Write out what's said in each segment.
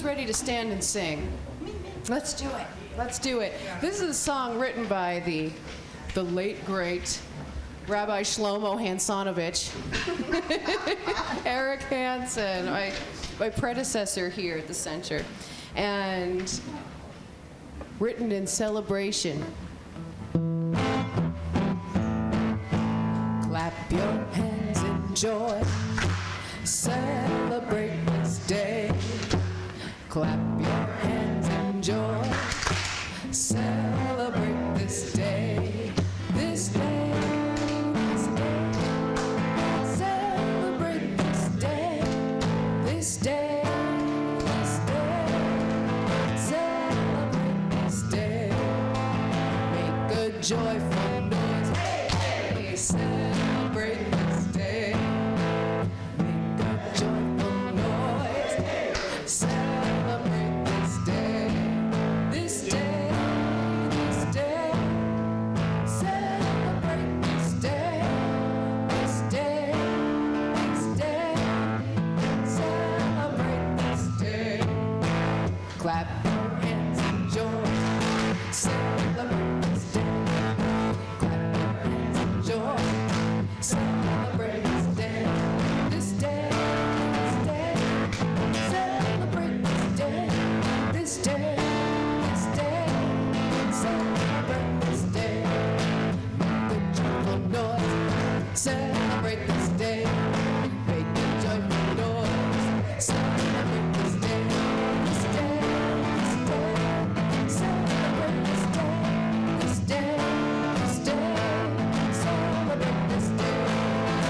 ready to stand and sing? Let's do it. Let's do it. This is a song written by the late, great Rabbi Shlomo Hansonovich, Eric Hansen, my predecessor here at the center, and written in celebration. Clap your hands in joy, celebrate this day. Clap your hands in joy, celebrate this day. This day, this day, celebrate this day. This day, this day, celebrate this day. Make a joyful noise, hey, hey, celebrate this day. Make a joyful noise, hey, celebrate this day. This day, this day, celebrate this day. This day, this day, celebrate this day. Clap your hands in joy, celebrate this day. Clap your hands in joy, celebrate this day. This day, this day, celebrate this day. This day, this day, celebrate this day. Make a joyful noise, celebrate this day. Make a joyful noise, celebrate this day. This day, this day, celebrate this day. This day, this day, celebrate this day.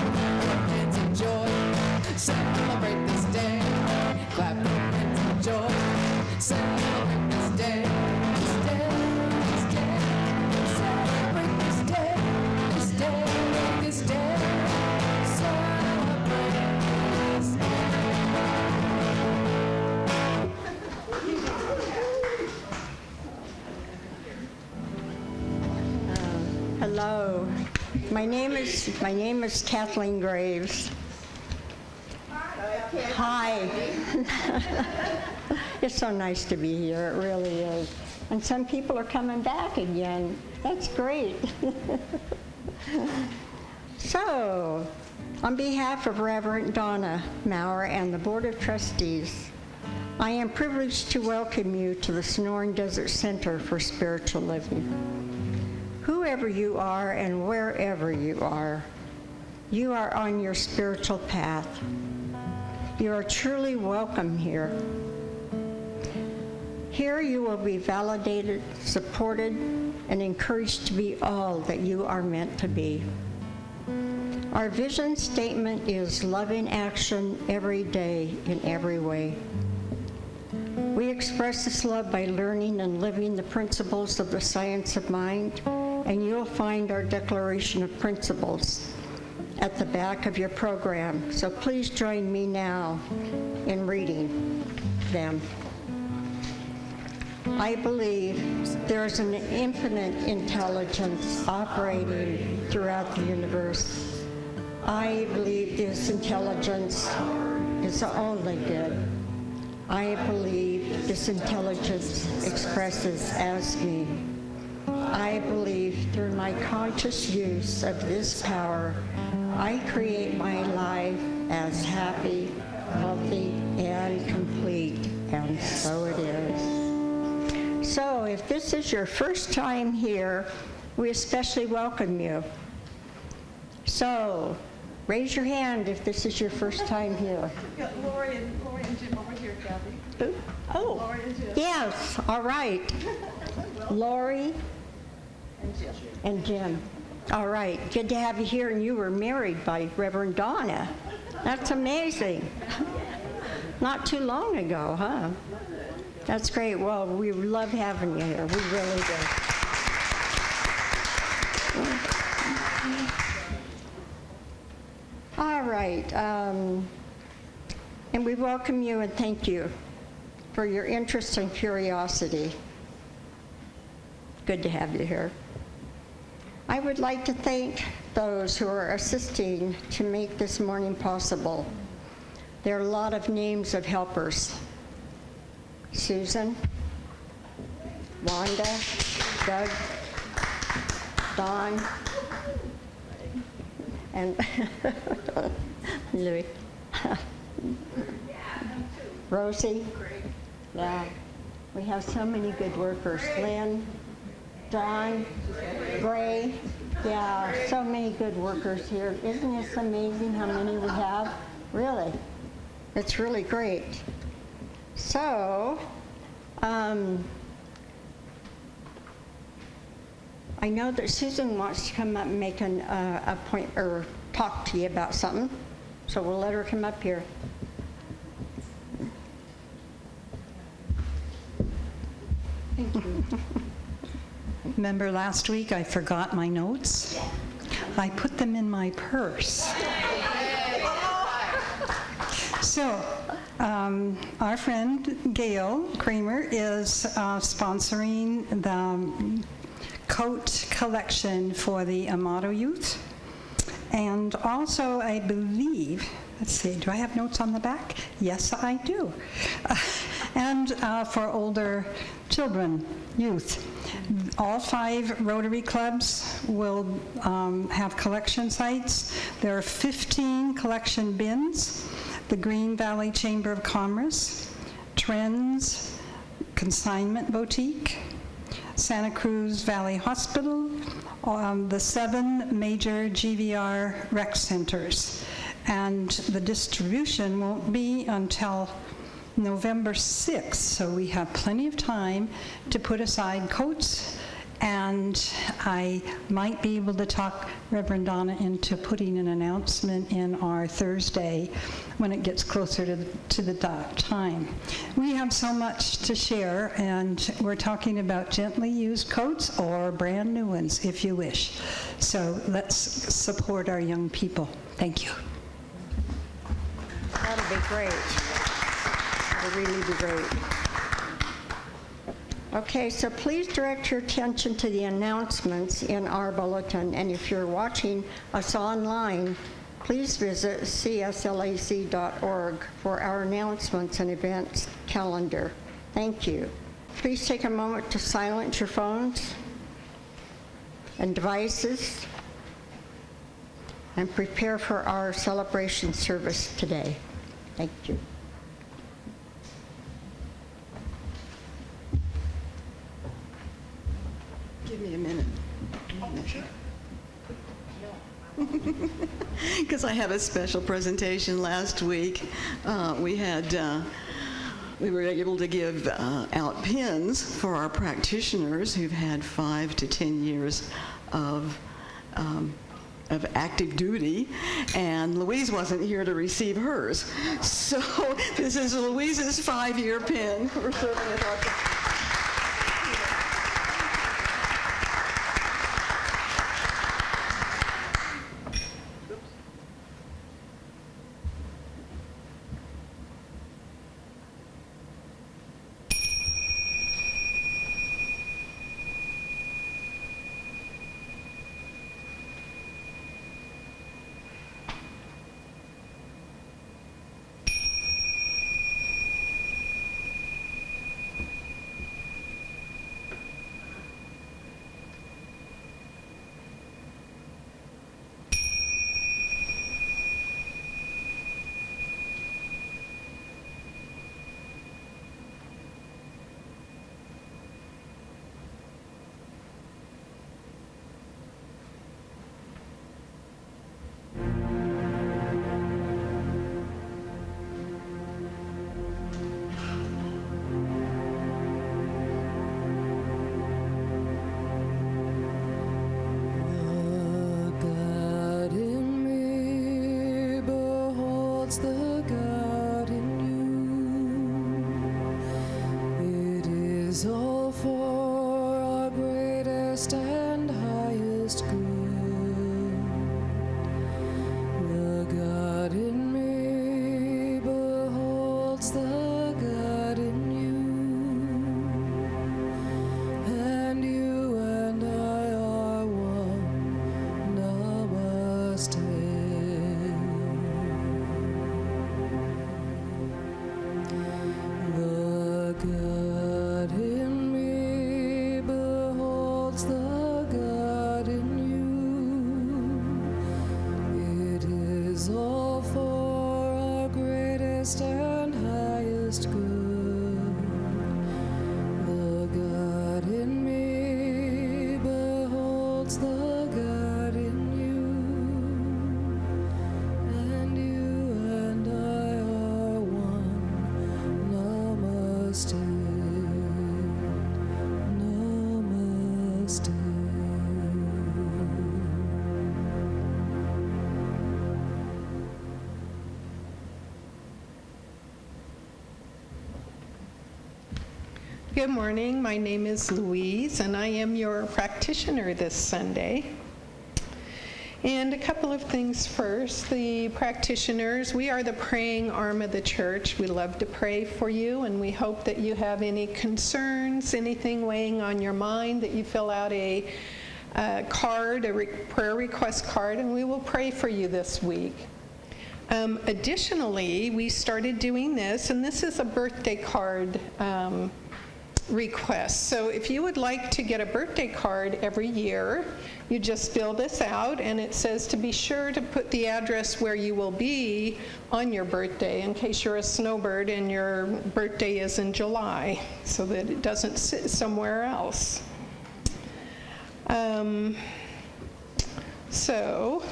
Clap your hands in joy, celebrate this day. Clap your hands in joy, celebrate this day. This day, this day, celebrate this day. This day, this day, celebrate this day. Hello, my name is Kathleen Graves. Hi. It's so nice to be here, it really is. And some people are coming back again. That's great. So, on behalf of Reverend Donna Maurer and the Board of Trustees, I am privileged to welcome you to the Sonoran Desert Center for Spiritual Living. Whoever you are and wherever you are on your spiritual path. You are truly welcome here. Here you will be validated, supported, and encouraged to be all that you are meant to be. Our vision statement is loving action every day in every way. We express this love by learning and living the principles of the science of mind, and you'll find our declaration of principles at the back of your program. So please join me now in reading them. I believe there is an infinite intelligence operating throughout the universe. I believe this intelligence is only good. I believe this intelligence expresses as me. I believe through my conscious use of this power, I create my life as happy, healthy, and complete, and so it is. So if this is your first time here, we especially welcome you. So raise your hand if this is your first time here. Yeah, Lori and Jim over here, Kathy. Oh, Lori and Jim. yes, all right. Lori And Jim. and Jim. All right, good to have you here, and you were married by Reverend Donna. That's amazing. Not too long ago, huh? That's great. Well, we love having you here. We really do. All right, and we welcome you and thank you for your interest and curiosity. Good to have you here. I would like to thank those who are assisting to make this morning possible. There are a lot of names of helpers. Susan, Wanda, Doug, Don, and Louis. Rosie. Yeah, we have so many good workers. Lynn, John, Gray. Yeah, so many good workers here. Isn't this amazing how many we have? Really, it's really great. So, I know that Susan wants to come up and make a point or talk to you about something, so we'll let her come up here. Thank you. Remember last week I forgot my notes? I put them in my purse. So, our friend Gail Kramer is sponsoring the coat collection for the Amado youth. And also, I believe, let's see, do I have notes on the back? Yes, I do. And for older children, youth. All 5 Rotary clubs will have collection sites. There are 15 collection bins. The Green Valley Chamber of Commerce, Trends Consignment Boutique, Santa Cruz Valley Hospital, the 7 major GVR rec centers. And the distribution won't be until November 6th, so we have plenty of time to put aside coats, and I might be able to talk Reverend Donna into putting an announcement in our Thursday when it gets closer to the time. We have so much to share, and we're talking about gently used coats or brand new ones, if you wish. So let's support our young people. Thank you. That'll be great. It'll really be great. Okay, so please direct your attention to the announcements in our bulletin, and if you're watching us online, please visit cslac.org for our announcements and events calendar. Thank you. Please take a moment to silence your phones and devices and prepare for our celebration service today. Thank you. Give me a minute. Because I have a special presentation last week. We were able to give out pins for our practitioners who've had 5 to 10 years of active duty, and Louise wasn't here to receive hers. So this is Louise's 5-year pin for serving as our Good morning. My name is Louise, and I am your practitioner this Sunday. And a couple of things first. The practitioners, we are the praying arm of the church. We love to pray for you, and we hope that you have any concerns, anything weighing on your mind, that you fill out a card, prayer request card, and we will pray for you this week. Additionally, we started doing this, and this is a birthday card request. So if you would like to get a birthday card every year, you just fill this out, and it says to be sure to put the address where you will be on your birthday in case you're a snowbird and your birthday is in July, so that it doesn't sit somewhere else. So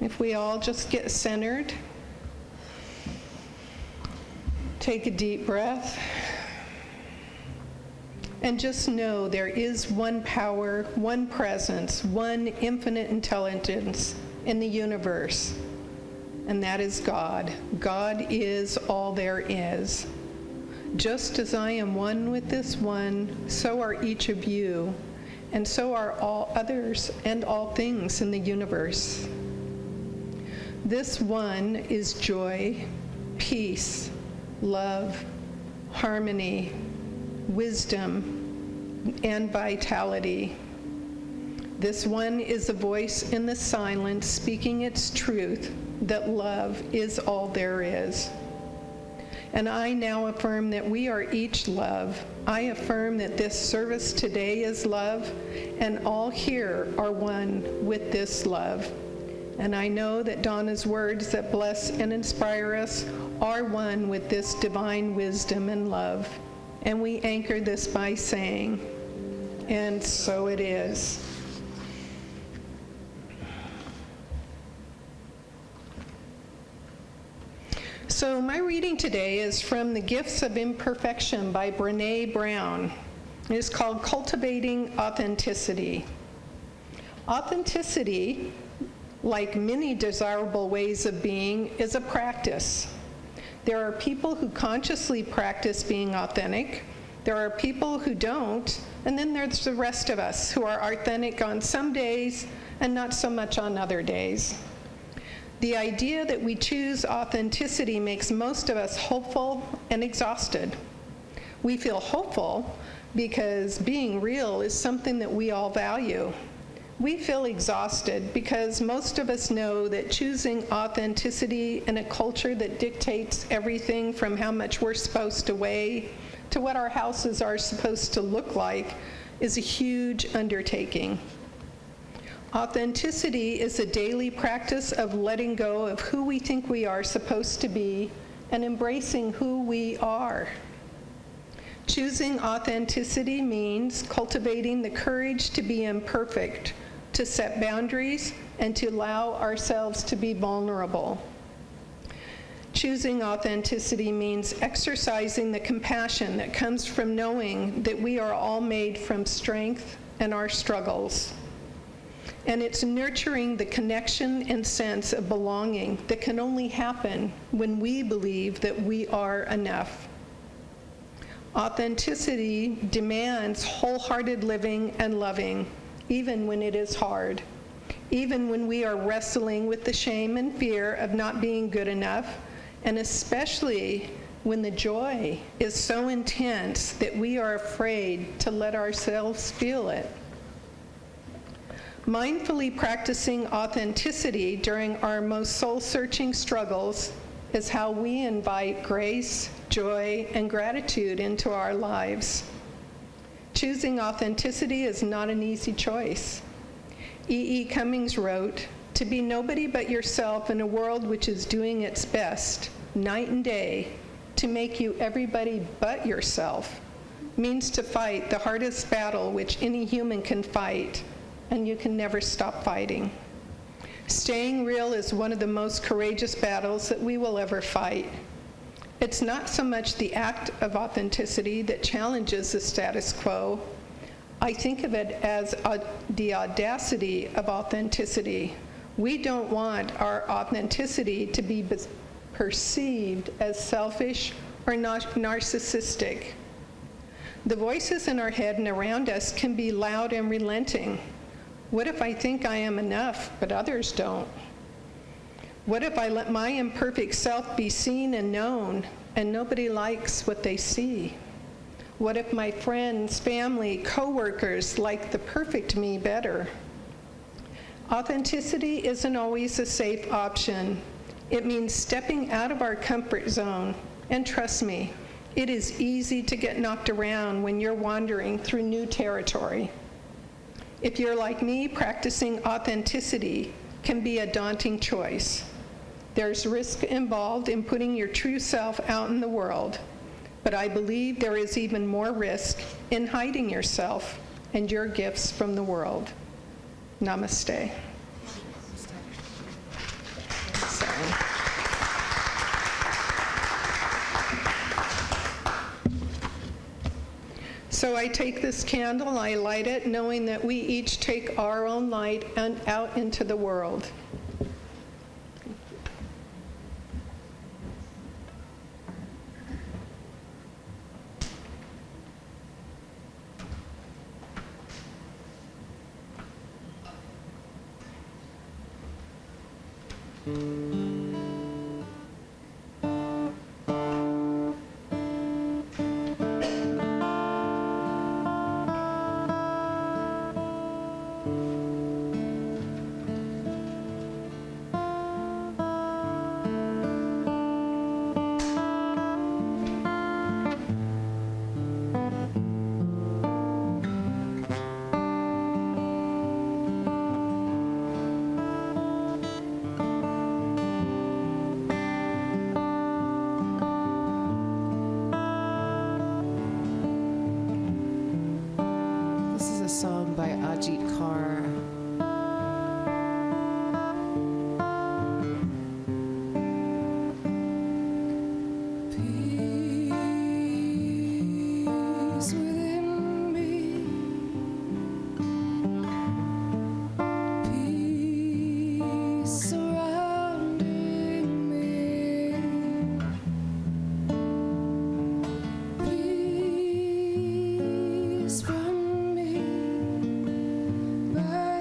if we all just get centered, take a deep breath, and just know there is one power, one presence, one infinite intelligence in the universe, and that is God. God is all there is. Just as I am one with this one, so are each of you, and so are all others and all things in the universe. This one is joy, peace, love, harmony, wisdom, and vitality. This one is a voice in the silence speaking its truth, that love is all there is. And I now affirm that we are each love. I affirm that this service today is love, and all here are one with this love. And I know that Donna's words that bless and inspire us are one with this divine wisdom and love. And we anchor this by saying, and so it is. So my reading today is from The Gifts of Imperfection by Brené Brown. It is called Cultivating Authenticity. Authenticity, like many desirable ways of being, is a practice. There are people who consciously practice being authentic. There are people who don't. And then there's the rest of us who are authentic on some days and not so much on other days. The idea that we choose authenticity makes most of us hopeful and exhausted. We feel hopeful because being real is something that we all value. We feel exhausted because most of us know that choosing authenticity in a culture that dictates everything from how much we're supposed to weigh to what our houses are supposed to look like is a huge undertaking. Authenticity is a daily practice of letting go of who we think we are supposed to be and embracing who we are. Choosing authenticity means cultivating the courage to be imperfect, to set boundaries, and to allow ourselves to be vulnerable. Choosing authenticity means exercising the compassion that comes from knowing that we are all made from strength and our struggles. And it's nurturing the connection and sense of belonging that can only happen when we believe that we are enough. Authenticity demands wholehearted living and loving, even when it is hard, even when we are wrestling with the shame and fear of not being good enough, and especially when the joy is so intense that we are afraid to let ourselves feel it. Mindfully practicing authenticity during our most soul-searching struggles is how we invite grace, joy, and gratitude into our lives. Choosing authenticity is not an easy choice. E.E. Cummings wrote, "To be nobody but yourself in a world which is doing its best, night and day, to make you everybody but yourself, means to fight the hardest battle which any human can fight, and you can never stop fighting. Staying real is one of the most courageous battles that we will ever fight. It's not so much the act of authenticity that challenges the status quo. I think of it as the audacity of authenticity. We don't want our authenticity to be perceived as selfish or narcissistic. The voices in our head and around us can be loud and relenting. What if I think I am enough, but others don't? What if I let my imperfect self be seen and known, and nobody likes what they see? What if my friends, family, coworkers like the perfect me better? Authenticity isn't always a safe option. It means stepping out of our comfort zone. And trust me, it is easy to get knocked around when you're wandering through new territory. If you're like me, practicing authenticity can be a daunting choice. There's risk involved in putting your true self out in the world, but I believe there is even more risk in hiding yourself and your gifts from the world. Namaste. So I take this candle, I light it, knowing that we each take our own light and out into the world. Song by Ajit Kaur. Peace within me, peace surrounding me, peace from me. Bye.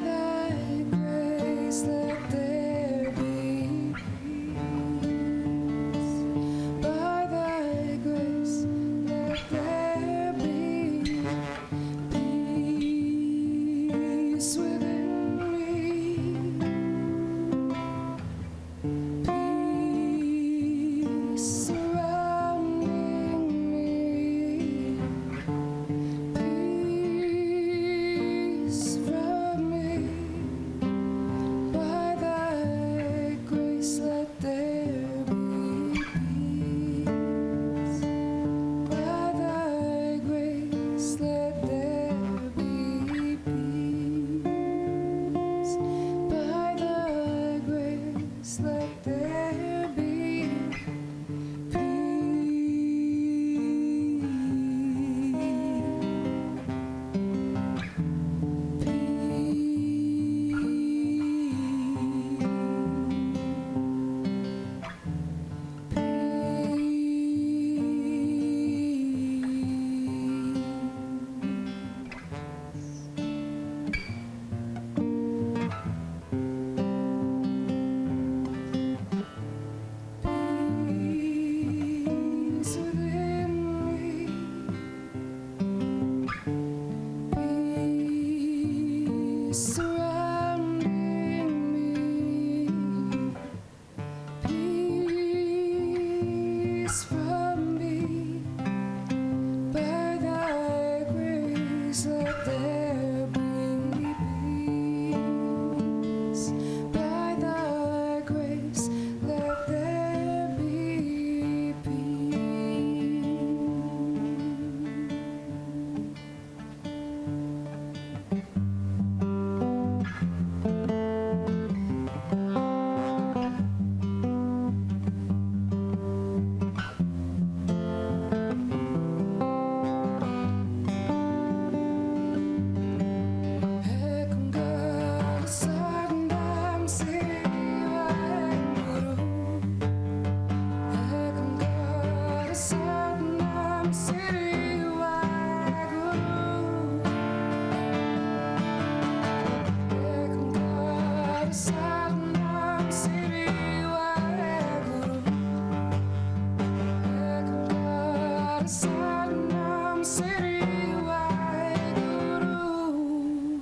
citywide guru.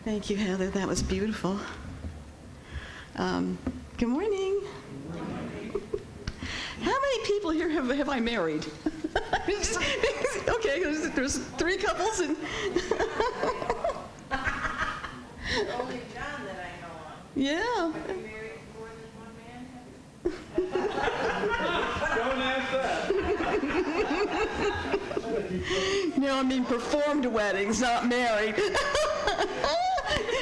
Thank you, Heather. That was beautiful. Good morning. How many people here have I married? Okay, there's 3 couples and. Only John that I know of. Yeah. Have you married more than one man? Don't ask that. No, I mean performed weddings, not married.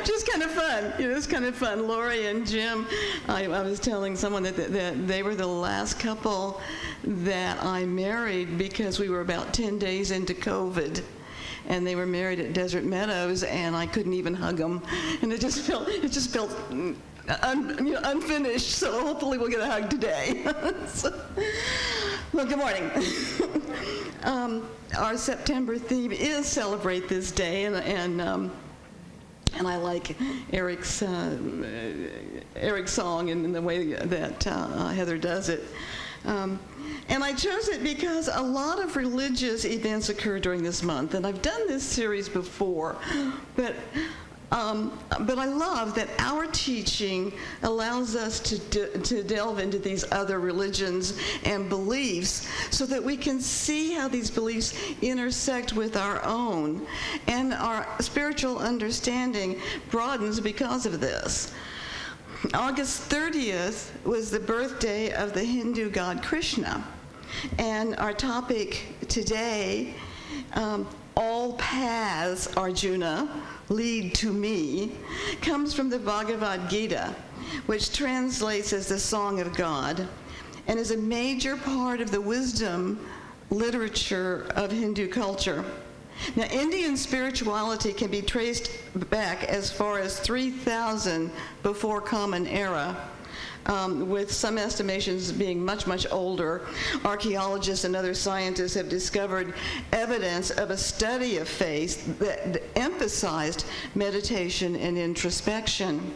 Just kind of fun. It's kind of fun. Lori and Jim, I was telling someone that they were the last couple that I married because we were about 10 days into COVID. And they were married at Desert Meadows, and I couldn't even hug them. And it just felt unfinished, so hopefully we'll get a hug today. Well, good morning. Our September theme is Celebrate This Day, and I like Eric's song and the way that Heather does it. And I chose it because a lot of religious events occur during this month, and I've done this series before, but I love that our teaching allows us to delve into these other religions and beliefs so that we can see how these beliefs intersect with our own, and our spiritual understanding broadens because of this. August 30th was the birthday of the Hindu god Krishna, and our topic today, all paths, Arjuna, lead to me, comes from the Bhagavad Gita, which translates as the Song of God, and is a major part of the wisdom literature of Hindu culture. Now, Indian spirituality can be traced back as far as 3,000 before Common Era, with some estimations being much, much older. Archaeologists and other scientists have discovered evidence of a study of faith that emphasized meditation and introspection.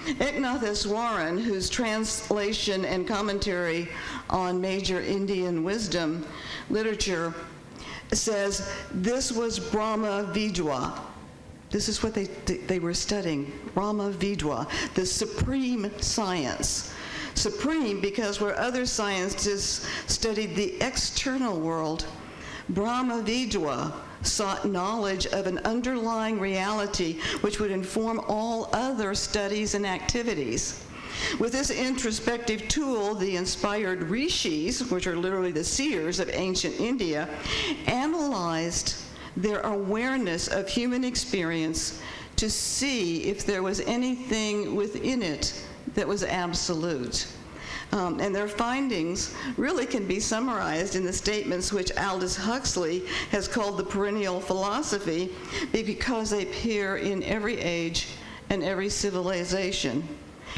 Eknatheswaran, whose translation and commentary on major Indian wisdom literature says this was Brahma Vidya. This is what they were studying, Brahma Vidya, the supreme science. Supreme because where other scientists studied the external world, Brahma Vidya sought knowledge of an underlying reality which would inform all other studies and activities. With this introspective tool, the inspired rishis, which are literally the seers of ancient India, analyzed their awareness of human experience to see if there was anything within it that was absolute. And their findings really can be summarized in the statements which Aldous Huxley has called the perennial philosophy, because they appear in every age and every civilization.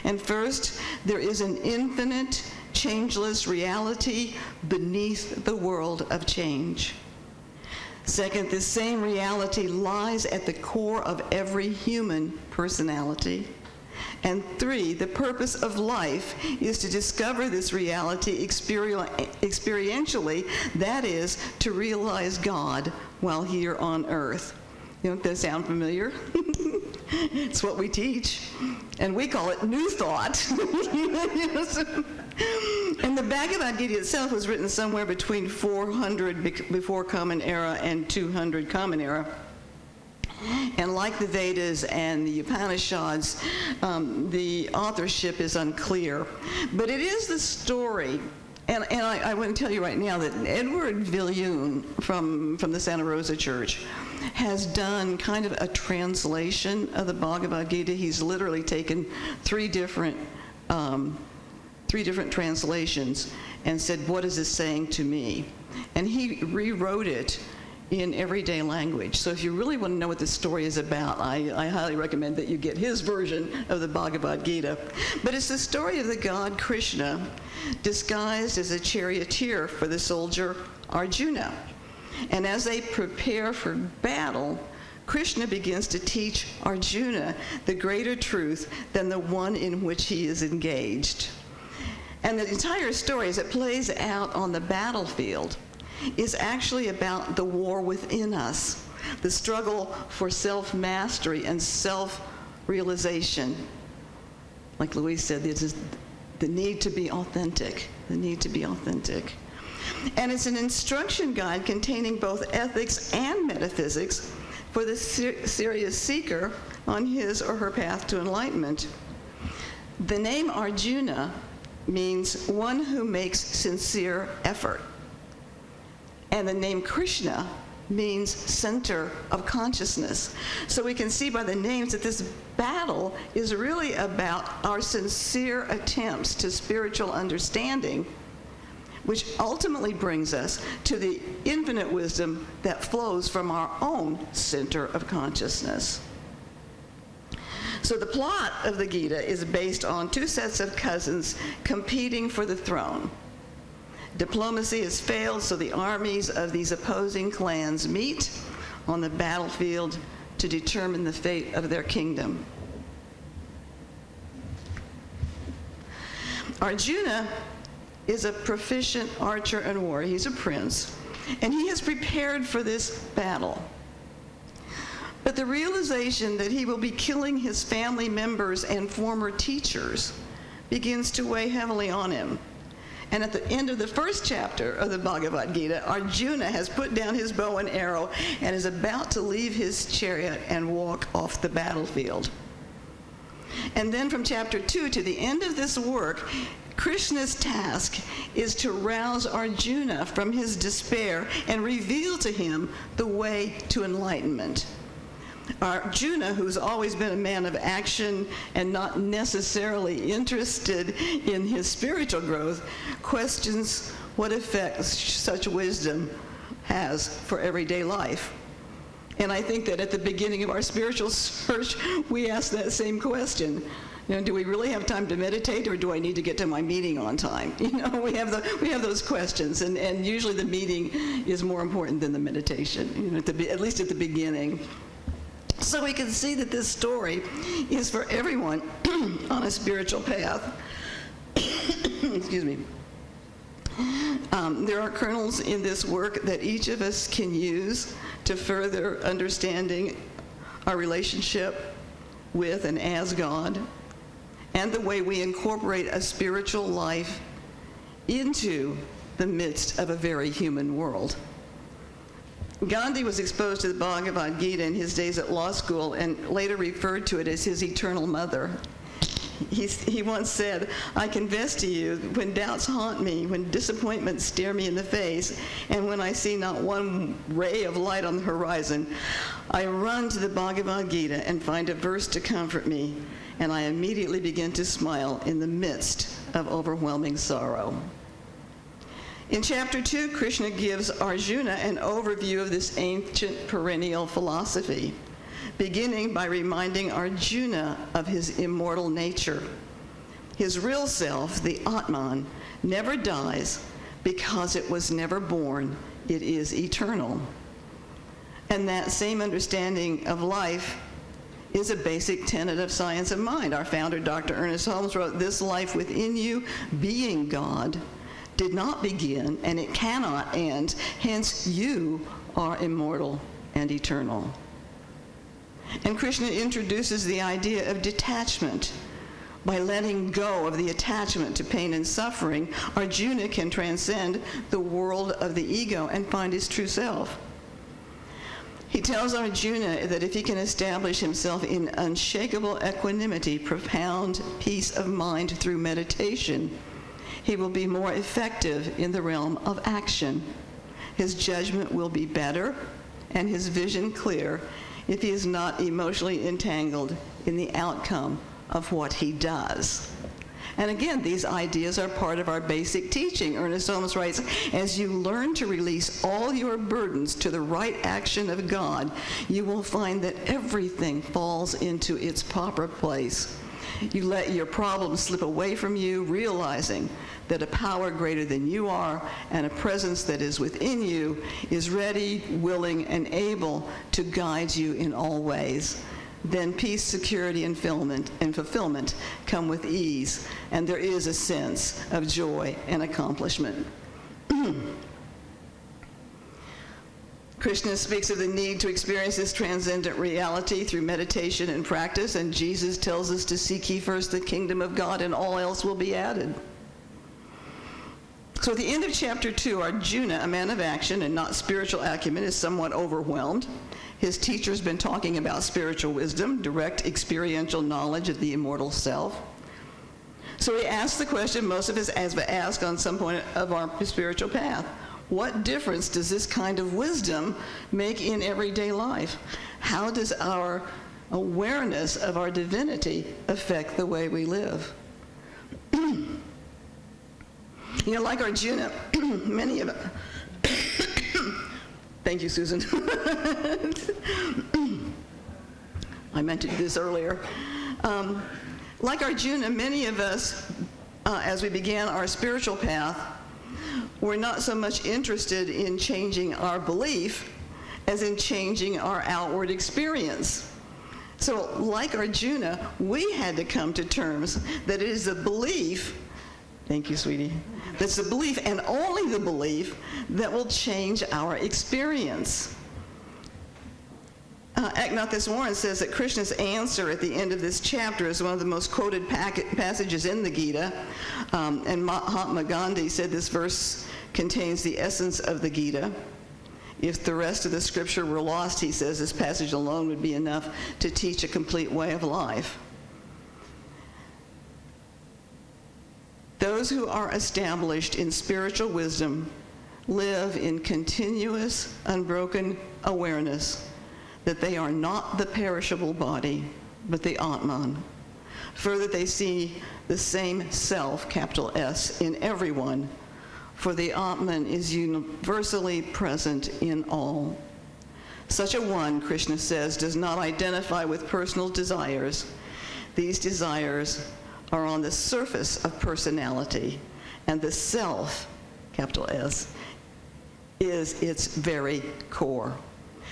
And first, there is an infinite, changeless reality beneath the world of change. Second, this same reality lies at the core of every human personality. And 3, the purpose of life is to discover this reality experientially, that is, to realize God while here on earth. Does that sound familiar? It's what we teach, and we call it New Thought. And the Bhagavad Gita itself was written somewhere between 400 before Common Era and 200 Common Era. And like the Vedas and the Upanishads, the authorship is unclear. But it is the story, and I want to tell you right now that Edward Viljoen from the Santa Rosa Church has done kind of a translation of the Bhagavad Gita. He's literally taken 3 different 3 different translations and said, what is this saying to me? And he rewrote it in everyday language. So if you really want to know what this story is about, I highly recommend that you get his version of the Bhagavad Gita. But it's the story of the god Krishna disguised as a charioteer for the soldier Arjuna. And as they prepare for battle, Krishna begins to teach Arjuna the greater truth than the one in which he is engaged. And the entire story, as it plays out on the battlefield, is actually about the war within us, the struggle for self-mastery and self-realization. Like Louise said, this is the need to be authentic, the need to be authentic. And it's an instruction guide containing both ethics and metaphysics for the serious seeker on his or her path to enlightenment. The name Arjuna means one who makes sincere effort. And the name Krishna means center of consciousness. So we can see by the names that this battle is really about our sincere attempts to spiritual understanding, which ultimately brings us to the infinite wisdom that flows from our own center of consciousness. So the plot of the Gita is based on 2 sets of cousins competing for the throne. Diplomacy has failed, so the armies of these opposing clans meet on the battlefield to determine the fate of their kingdom. Arjuna is a proficient archer and warrior. He's a prince, and he has prepared for this battle. But the realization that he will be killing his family members and former teachers begins to weigh heavily on him. And at the end of the first chapter of the Bhagavad Gita, Arjuna has put down his bow and arrow and is about to leave his chariot and walk off the battlefield. And then from chapter 2 to the end of this work, Krishna's task is to rouse Arjuna from his despair and reveal to him the way to enlightenment. Arjuna, who's always been a man of action and not necessarily interested in his spiritual growth, questions what effect such wisdom has for everyday life. And I think that at the beginning of our spiritual search, we ask that same question. You know, do we really have time to meditate, or do I need to get to my meeting on time? You know, we have those questions, and usually the meeting is more important than the meditation, you know, at least at the beginning. So we can see that this story is for everyone on a spiritual path. Excuse me. There are kernels in this work that each of us can use to further understanding our relationship with and as God, and the way we incorporate a spiritual life into the midst of a very human world. Gandhi was exposed to the Bhagavad Gita in his days at law school and later referred to it as his eternal mother. He once said, "I confess to you, when doubts haunt me, when disappointments stare me in the face, and when I see not one ray of light on the horizon, I run to the Bhagavad Gita and find a verse to comfort me, and I immediately begin to smile in the midst of overwhelming sorrow." In chapter 2, Krishna gives Arjuna an overview of this ancient perennial philosophy, beginning by reminding Arjuna of his immortal nature. His real self, the Atman, never dies because it was never born. It is eternal. And that same understanding of life is a basic tenet of science of mind. Our founder, Dr. Ernest Holmes, wrote, "This life within you, being God, did not begin, and it cannot end. Hence, you are immortal and eternal." And Krishna introduces the idea of detachment. By letting go of the attachment to pain and suffering, Arjuna can transcend the world of the ego and find his true self. He tells Arjuna that if he can establish himself in unshakable equanimity, profound peace of mind through meditation, he will be more effective in the realm of action. His judgment will be better and his vision clear if he is not emotionally entangled in the outcome of what he does. And again, these ideas are part of our basic teaching. Ernest Holmes writes, as you learn to release all your burdens to the right action of God, you will find that everything falls into its proper place. You let your problems slip away from you, realizing that a power greater than you are and a presence that is within you is ready, willing, and able to guide you in all ways. Then peace, security, and fulfillment come with ease, and there is a sense of joy and accomplishment. Krishna speaks of the need to experience this transcendent reality through meditation and practice, and Jesus tells us to seek ye first the kingdom of God, and all else will be added. So at the end of chapter 2, Arjuna, a man of action and not spiritual acumen, is somewhat overwhelmed. His teacher's been talking about spiritual wisdom, direct experiential knowledge of the immortal self. So he asks the question most of us ask on some point of our spiritual path. What difference does this kind of wisdom make in everyday life? How does our awareness of our divinity affect the way we live? You know, like Arjuna, many of us... Thank you, Susan. I meant to do this earlier. Like Arjuna, many of us, as we began our spiritual path, were not so much interested in changing our belief as in changing our outward experience. So, like Arjuna, we had to come to terms that it is a belief, thank you, sweetie, that's the belief, and only the belief, that will change our experience. Eknath Warren says that Krishna's answer at the end of this chapter is one of the most quoted passages in the Gita, and Mahatma Gandhi said this verse contains the essence of the Gita. If the rest of the scripture were lost, he says, this passage alone would be enough to teach a complete way of life. Those who are established in spiritual wisdom live in continuous, unbroken awareness that they are not the perishable body, but the Atman. Further, they see the same self, capital S, in everyone, for the Atman is universally present in all. Such a one, Krishna says, does not identify with personal desires. These desires are on the surface of personality, and the self, capital S, is its very core.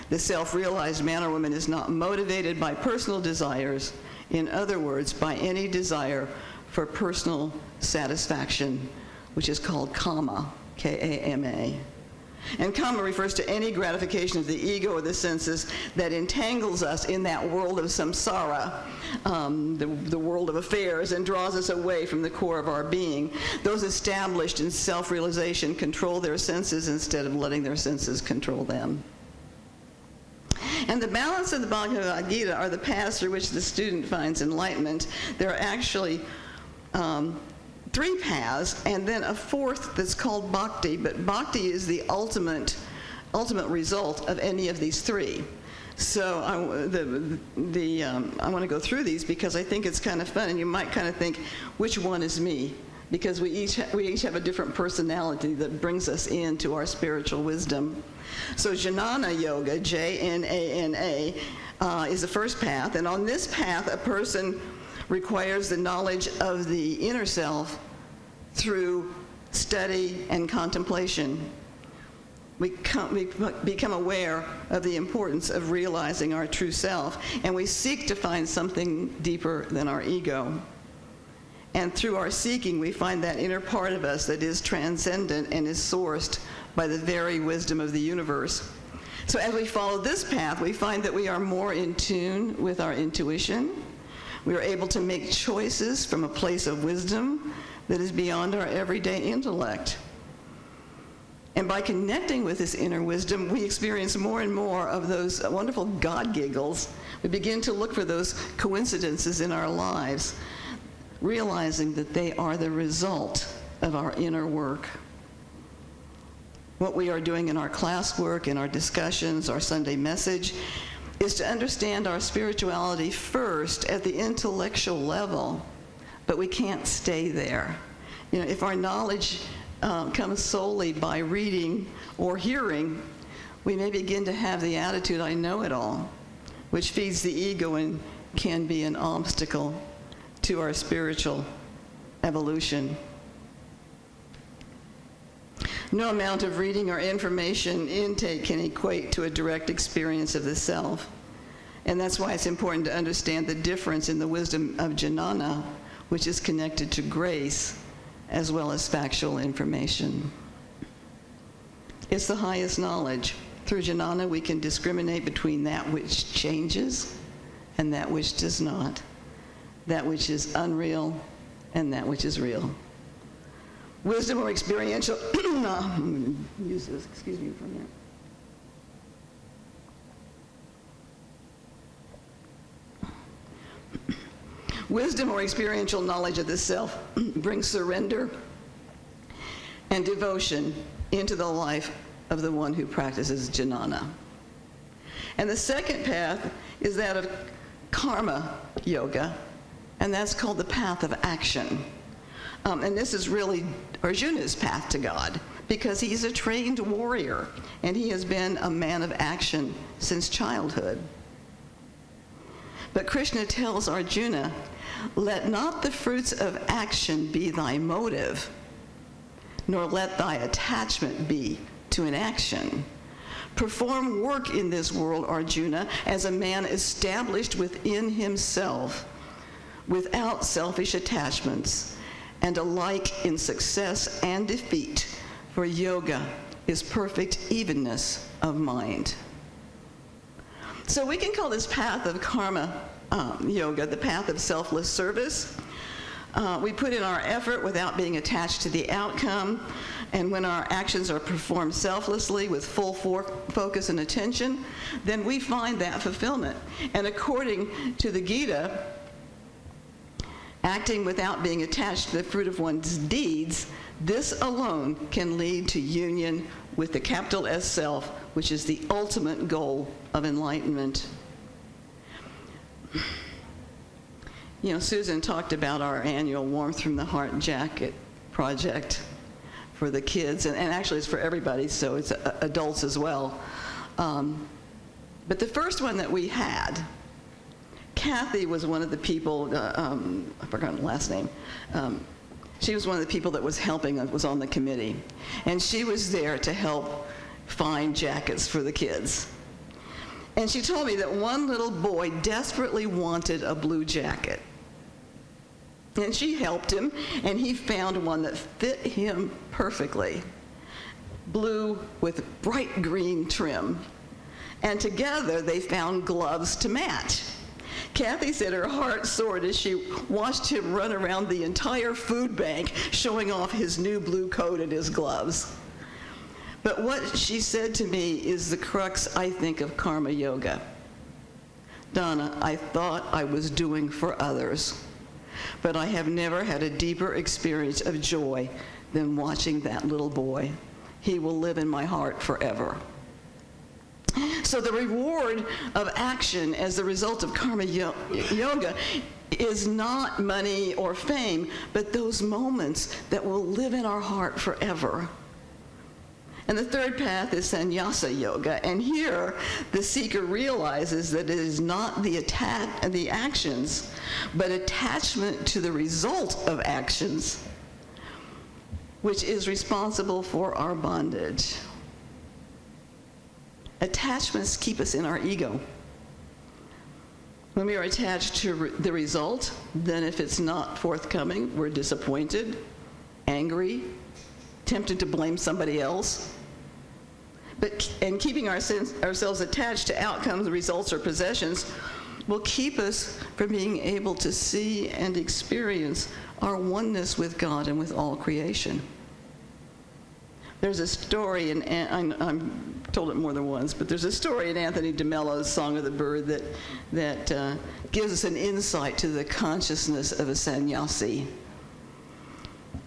The self-realized man or woman is not motivated by personal desires, in other words, by any desire for personal satisfaction, which is called kama, K-A-M-A. And kama refers to any gratification of the ego or the senses that entangles us in that world of samsara, the world of affairs, and draws us away from the core of our being. Those established in self-realization control their senses instead of letting their senses control them. And the balance of the Bhagavad Gita are the paths through which the student finds enlightenment. There are actually 3 paths, and then a 4th that's called bhakti, but bhakti is the ultimate result of any of these 3. So I want to go through these because I think it's kind of fun, and you might kind of think, which one is me? Because we each have a different personality that brings us into our spiritual wisdom. So Jnana Yoga, J-N-A-N-A, is the first path, and on this path, a person requires the knowledge of the inner self through study and contemplation. We become aware of the importance of realizing our true self, and we seek to find something deeper than our ego. And through our seeking, we find that inner part of us that is transcendent and is sourced by the very wisdom of the universe. So as we follow this path, we find that we are more in tune with our intuition. We are able to make choices from a place of wisdom that is beyond our everyday intellect. And by connecting with this inner wisdom, we experience more and more of those wonderful God giggles. We begin to look for those coincidences in our lives, realizing that they are the result of our inner work. What we are doing in our classwork, in our discussions, our Sunday message, is to understand our spirituality first at the intellectual level, but we can't stay there. You know, if our knowledge comes solely by reading or hearing, we may begin to have the attitude, I know it all, which feeds the ego and can be an obstacle to our spiritual evolution. No amount of reading or information intake can equate to a direct experience of the self. And that's why it's important to understand the difference in the wisdom of jnana, which is connected to grace, as well as factual information. It's the highest knowledge. Through jnana, we can discriminate between that which changes and that which does not, that which is unreal and that which is real. Wisdom or experiential, use this, excuse me for a minute. Wisdom or experiential knowledge of the self brings surrender and devotion into the life of the one who practices jnana. And the second path is that of karma yoga, and that's called the path of action. And this is really Arjuna's path to God, because he's a trained warrior, and he has been a man of action since childhood. But Krishna tells Arjuna, let not the fruits of action be thy motive, nor let thy attachment be to an action. Perform work in this world, Arjuna, as a man established within himself, without selfish attachments, and alike in success and defeat, for yoga is perfect evenness of mind. So we can call this path of karma yoga the path of selfless service. We put in our effort without being attached to the outcome, and when our actions are performed selflessly with full focus and attention, then we find that fulfillment. And according to the Gita, acting without being attached to the fruit of one's deeds, this alone can lead to union with the capital S self, which is the ultimate goal of enlightenment. You know, Susan talked about our annual Warmth from the Heart jacket project for the kids, and actually it's for everybody, so it's adults as well. But the first one that we had, Kathy was one of the people, I forgot the last name. She was one of the people that was helping, that was on the committee. And she was there to help find jackets for the kids. And she told me that one little boy desperately wanted a blue jacket. And she helped him, and he found one that fit him perfectly. Blue with bright green trim. And together they found gloves to match. Kathy said her heart soared as she watched him run around the entire food bank showing off his new blue coat and his gloves. But what she said to me is the crux, I think, of karma yoga. Donna, I thought I was doing for others, but I have never had a deeper experience of joy than watching that little boy. He will live in my heart forever. So the reward of action as the result of karma yoga is not money or fame, but those moments that will live in our heart forever. And the third path is sannyasa yoga, and here the seeker realizes that it is not the actions, but attachment to the result of actions, which is responsible for our bondage. Attachments keep us in our ego. When we are attached to the result, then if it's not forthcoming, we're disappointed, angry, tempted to blame somebody else. And keeping ourselves attached to outcomes, results, or possessions will keep us from being able to see and experience our oneness with God and with all creation. There's a story, and I'm told it more than once, but there's a story in Anthony de Mello's Song of the Bird that gives us an insight to the consciousness of a sannyasi.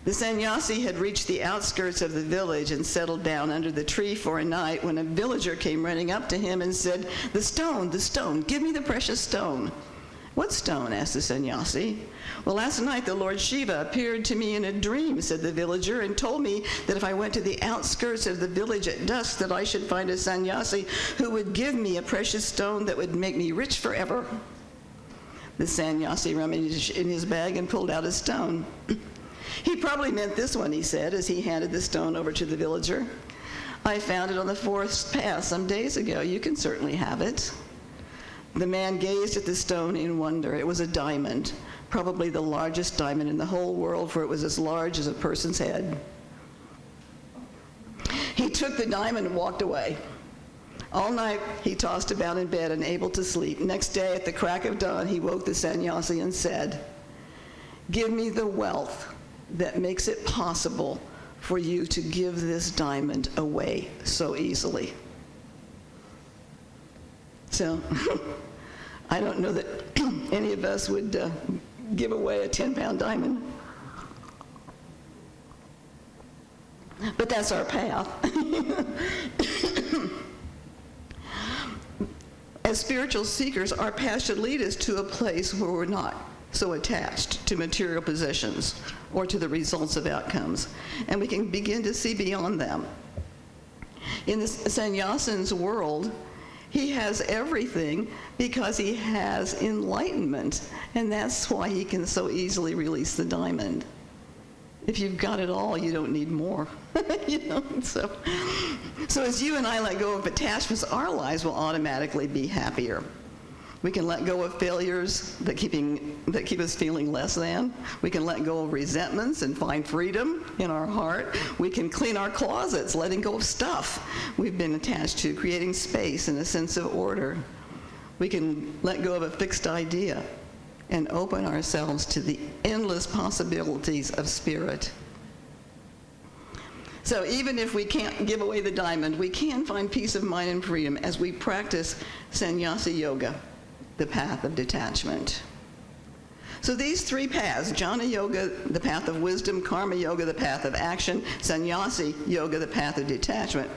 The sannyasi had reached the outskirts of the village and settled down under the tree for a night when a villager came running up to him and said, the stone, give me the precious stone." "What stone?" asked the sannyasi. "Well, last night the Lord Shiva appeared to me in a dream," said the villager, "and told me that if I went to the outskirts of the village at dusk, that I should find a sannyasi who would give me a precious stone that would make me rich forever." The sannyasi rummaged in his bag and pulled out a stone. "He probably meant this one," he said, as he handed the stone over to the villager. "I found it on the forest path some days ago. You can certainly have it." The man gazed at the stone in wonder. It was a diamond, probably the largest diamond in the whole world, for it was as large as a person's head. He took the diamond and walked away. All night he tossed about in bed, unable to sleep. Next day, at the crack of dawn, he woke the sannyasi and said, "Give me the wealth that makes it possible for you to give this diamond away so easily." So, I don't know that any of us would give away a 10-pound diamond. But that's our path. As spiritual seekers, our path should lead us to a place where we're not so attached to material possessions or to the results of outcomes, and we can begin to see beyond them. In the sannyasin's world, he has everything because he has enlightenment, and that's why he can so easily release the diamond. If you've got it all, you don't need more. So as you and I let go of attachments, our lives will automatically be happier. We can let go of failures that keep us feeling less than. We can let go of resentments and find freedom in our heart. We can clean our closets, letting go of stuff we've been attached to, creating space and a sense of order. We can let go of a fixed idea and open ourselves to the endless possibilities of spirit. So even if we can't give away the diamond, we can find peace of mind and freedom as we practice sannyasa yoga, the path of detachment. So these three paths, jnana yoga, the path of wisdom, karma yoga, the path of action, sannyasa yoga, the path of detachment,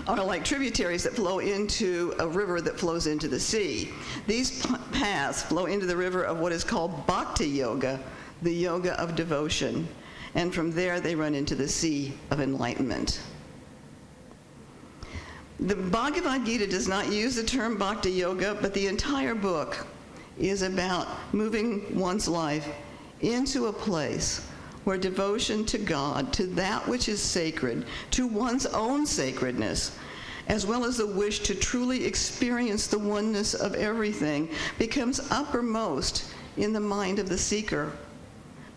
are like tributaries that flow into a river that flows into the sea. These paths flow into the river of what is called bhakti yoga, the yoga of devotion. And from there they run into the sea of enlightenment. The Bhagavad Gita does not use the term bhakti yoga, but the entire book is about moving one's life into a place where devotion to God, to that which is sacred, to one's own sacredness, as well as the wish to truly experience the oneness of everything, becomes uppermost in the mind of the seeker.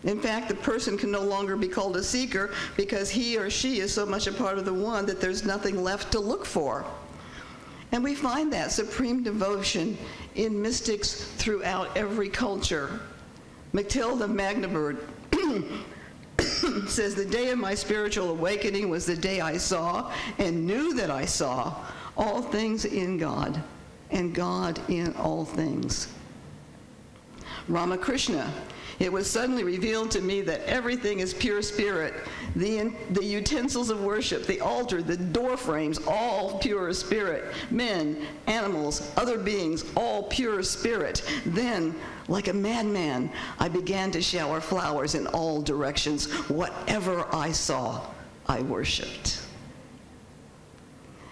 In fact, the person can no longer be called a seeker because he or she is so much a part of the one that there's nothing left to look for. And we find that supreme devotion in mystics throughout every culture. Matilda Magdeburg says, "The day of my spiritual awakening was the day I saw and knew that I saw all things in God and God in all things." Ramakrishna, "It was suddenly revealed to me that everything is pure spirit. The utensils of worship, the altar, the door frames, all pure spirit. Men, animals, other beings, all pure spirit. Then, like a madman, I began to shower flowers in all directions. Whatever I saw, I worshipped."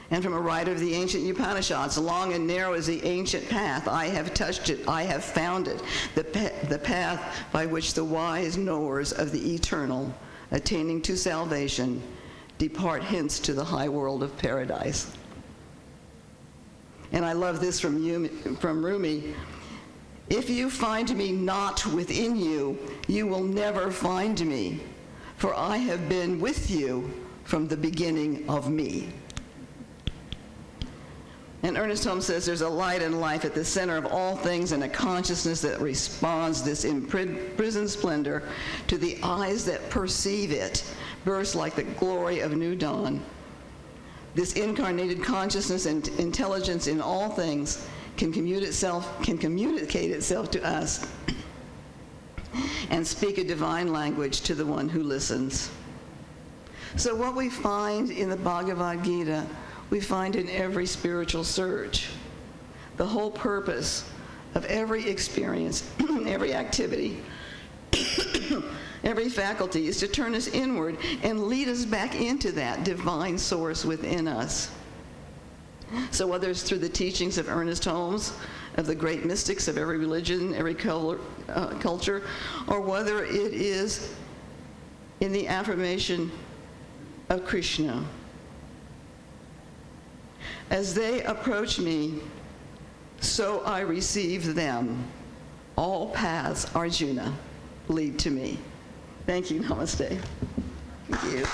And from a writer of the ancient Upanishads, "Long and narrow is the ancient path. I have touched it. I have found it. The path by which the wise knowers of the eternal, attaining to salvation, depart hence to the high world of paradise." And I love this from Rumi. "If you find me not within you, you will never find me, for I have been with you from the beginning of me." And Ernest Holmes says, "There's a light and life at the center of all things, and a consciousness that responds this imprisoned splendor to the eyes that perceive it, bursts like the glory of new dawn. This incarnated consciousness and intelligence in all things can communicate itself to us and speak a divine language to the one who listens." So what we find in the Bhagavad Gita, we find in every spiritual search. The whole purpose of every experience, every activity, every faculty is to turn us inward and lead us back into that divine source within us. So whether it's through the teachings of Ernest Holmes, of the great mystics of every religion, every culture, or whether it is in the affirmation of Krishna. As they approach me, so I receive them. All paths, Arjuna, lead to me. Thank you. Namaste. Thank you.